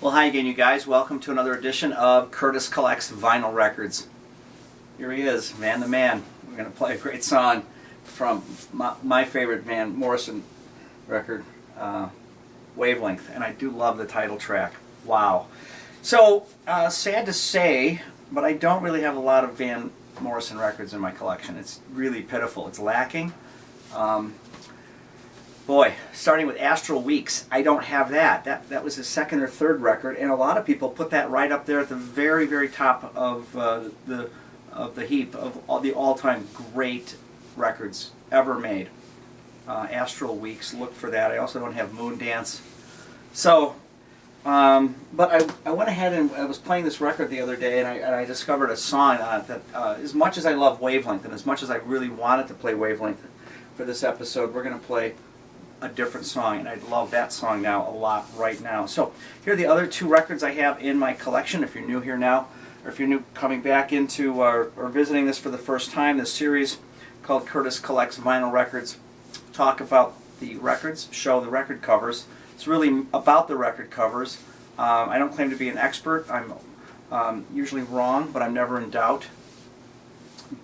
Well, hi again, you guys. Welcome to another edition of Curtis Collects Vinyl Records. Here he is, Man the Man. We're going to play a great song from my favorite Van Morrison record, Wavelength, and I do love the title track. Wow. So, sad to say, but I don't really have a lot of Van Morrison records in my collection. It's really pitiful. It's lacking. Boy, starting with Astral Weeks, I don't have that. That was his second or third record, and a lot of people put that right up there at the very, very top of the heap of all the all-time great records ever made. Astral Weeks, look for that. I also don't have Moondance. So, but I went ahead and I was playing this record the other day, and I discovered a song on it that, as much as I love Wavelength, and as much as I really wanted to play Wavelength for this episode, we're going to play a different song, and I love that song now a lot right now. So here are the other two records I have in my collection. If you're new here now, or if you're new coming back into or visiting this for the first time, this series called Curtis Collects Vinyl Records, talk about the records, show the record covers. It's really about the record covers. I don't claim to be an expert. I'm usually wrong, but I'm never in doubt.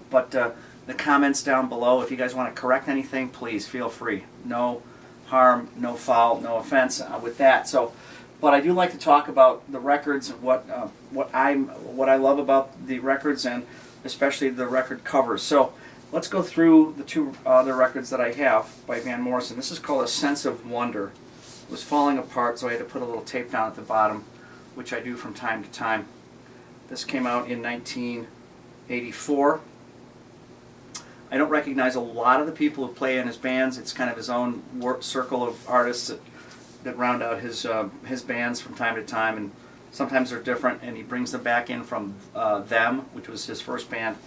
But the comments down below, if you guys want to correct anything, please feel free. No harm, no foul, no offense with that. So, but I do like to talk about the records and what I love about the records, and especially the record covers. So let's go through the two other records that I have by Van Morrison. This is called A Sense of Wonder. It was falling apart, so I had to put a little tape down at the bottom, which I do from time to time. This came out in 1984. I don't recognize a lot of the people who play in his bands. It's kind of his own circle of artists that round out his bands from time to time, and sometimes they're different, and he brings them back in from Them, which was his first band,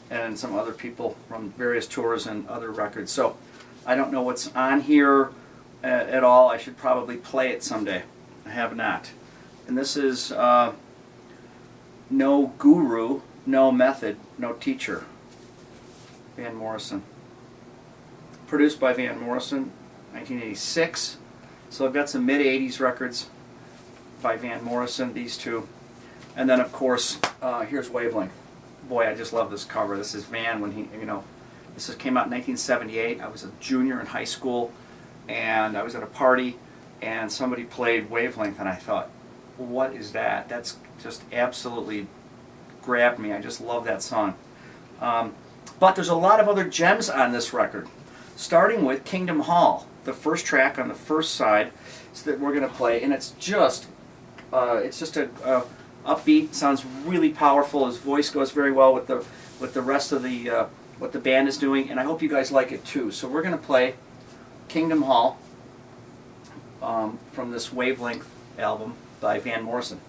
and some other people from various tours and other records. So I don't know what's on here at all. I should probably play it someday. I have not. And this is No Guru, No Method, No Teacher. Van Morrison. Produced by Van Morrison, 1986. So I've got some mid-80s records by Van Morrison, these two. And then, of course, here's Wavelength. Boy, I just love this cover. This is Van when he, this came out in 1978. I was a junior in high school, and I was at a party, and somebody played Wavelength, and I thought, what is that? That's just absolutely grabbed me. I just love that song. But there's a lot of other gems on this record, starting with Kingdom Hall, the first track on the first side, so that we're going to play, and it's just a upbeat, sounds really powerful. His voice goes very well with the rest of the what the band is doing, and I hope you guys like it too. So we're going to play Kingdom Hall from this Wavelength album by Van Morrison.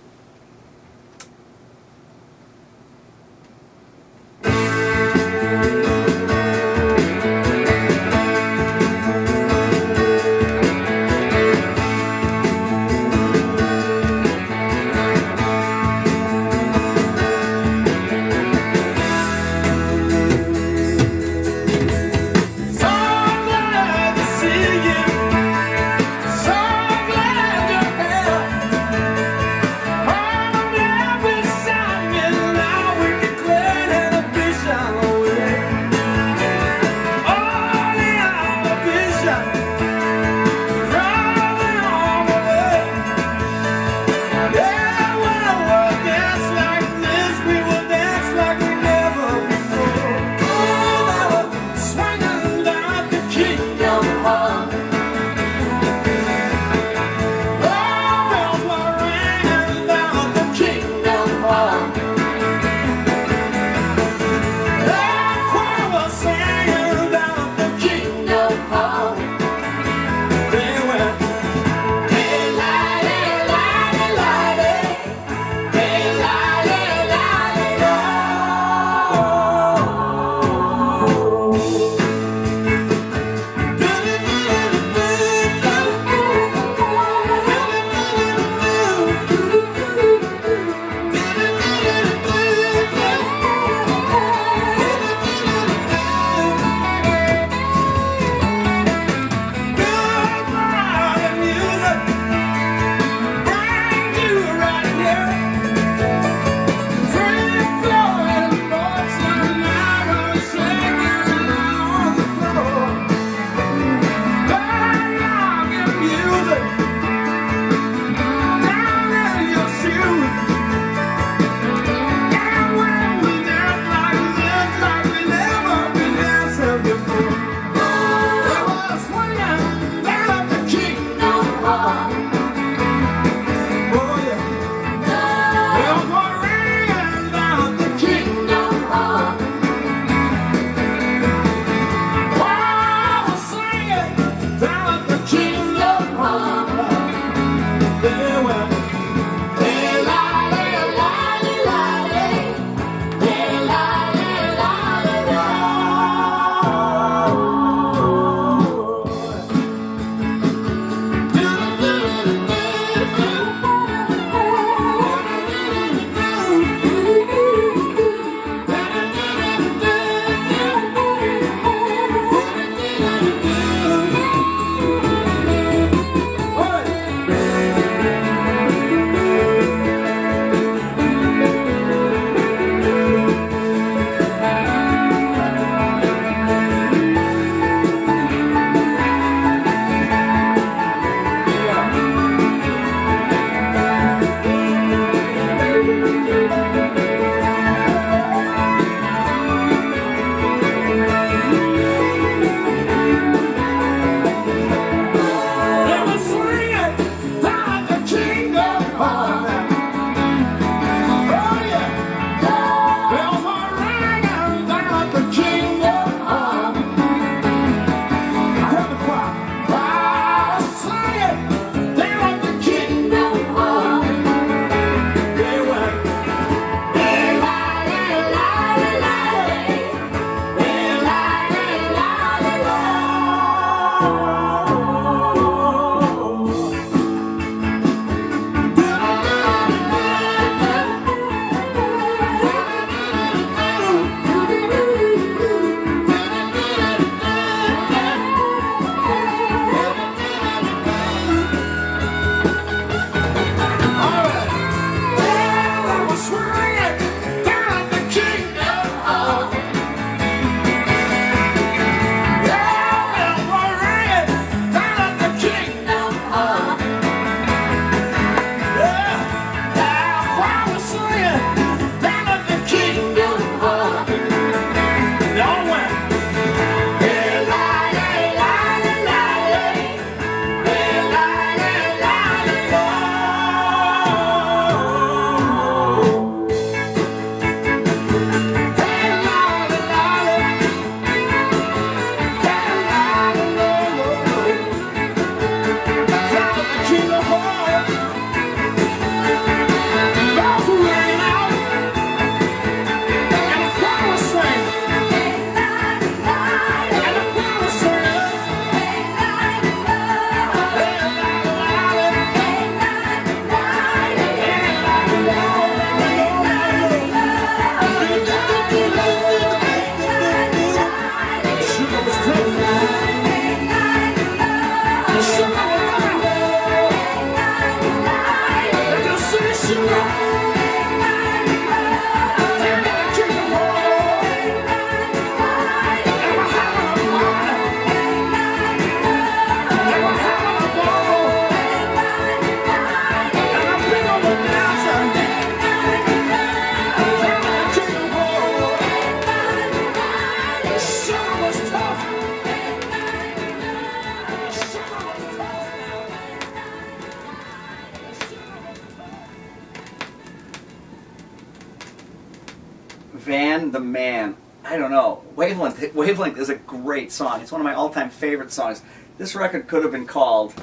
Van the Man. I don't know. Wavelength. Wavelength is a great song. It's one of my all-time favorite songs. This record could have been called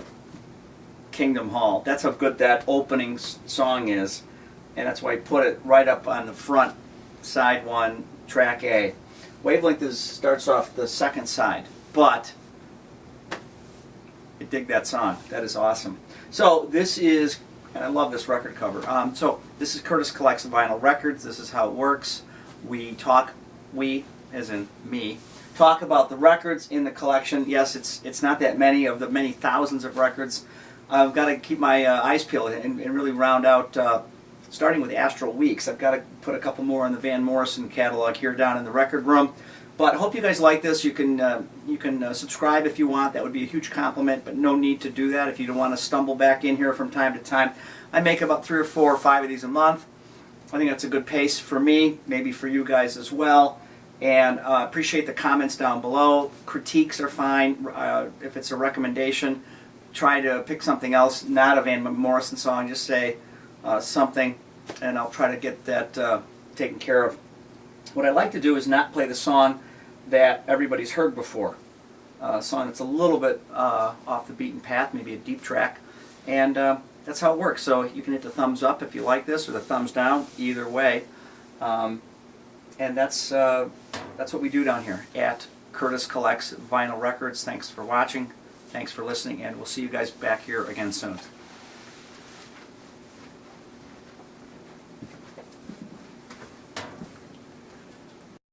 Kingdom Hall. That's how good that opening song is, and that's why I put it right up on the front, side one, track A. Wavelength starts off the second side, but I dig that song. That is awesome. So this is, and I love this record cover. So this is Curtis Collects Vinyl Records. This is how it works. We, as in me, talk about the records in the collection. Yes, it's not that many of the many thousands of records. I've got to keep my eyes peeled and really round out, starting with Astral Weeks. I've got to put a couple more in the Van Morrison catalog here down in the record room. But I hope you guys like this. You can subscribe if you want. That would be a huge compliment, but no need to do that if you don't want to stumble back in here from time to time. I make about 3 or 4 or 5 of these a month. I think that's a good pace for me, maybe for you guys as well. And appreciate the comments down below. Critiques are fine. If it's a recommendation, try to pick something else, not a Van Morrison song. Just say something, and I'll try to get that taken care of. What I like to do is not play the song that everybody's heard before. A song that's a little bit off the beaten path, maybe a deep track. And that's how it works. So you can hit the thumbs up if you like this, or the thumbs down, either way. And that's what we do down here at Curtis Collects Vinyl Records. Thanks for watching. Thanks for listening, and we'll see you guys back here again soon.